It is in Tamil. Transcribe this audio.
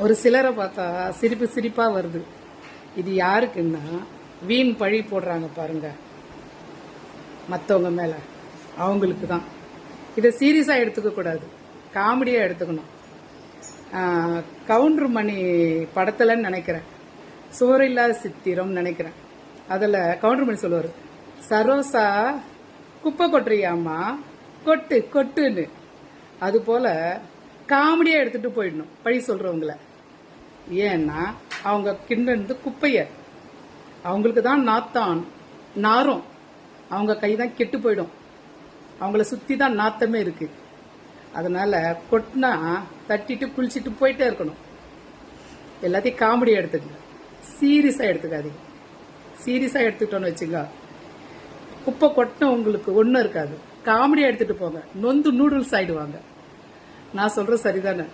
ஒரு சிலரை பார்த்தா சிரிப்பு சிரிப்பா வருது. இது யாருக்குன்னா வீண் பழி போடுறாங்க பாருங்க மற்றவங்க மேல, அவங்களுக்கு தான். இதை சீரியஸா எடுத்துக்க கூடாது, காமெடியா எடுத்துக்கணும். கவுண்டர் மணி படத்துலன்னு நினைக்கிறேன், சோறில்லாத சித்திரம் நினைக்கிறேன். அதில் கவுண்டர் மணி சொல்லுவார், சரோசா குப்பை கொட்டுறியாம்மா, கொட்டு கொட்டுன்னு. அது போல காமெடியா எடுத்துட்டு போயிடணும் பழி சொல்றவங்கள. ஏன்னா அவங்க கிண்டது குப்பைய, அவங்களுக்கு தான் நாத்தான் நாரும், அவங்க கை தான் கெட்டு போயிடும், அவங்கள சுத்தி தான் நாத்தமே இருக்கு. அதனால கொட்டினா தட்டிட்டு குளிச்சுட்டு போயிட்டே இருக்கணும். எல்லாத்தையும் காமெடியா எடுத்துக்கங்க, சீரியஸா எடுத்துக்காதீங்க. சீரியஸா எடுத்துக்கிட்டோன்னு வச்சுங்க, குப்பை கொட்டின உங்களுக்கு ஒன்றும் இருக்காது. காமெடியா எடுத்துட்டு போங்க, நொந்து நூடுல்ஸ் ஆயிடுவாங்க. நான் சொல்றது சரிதானே?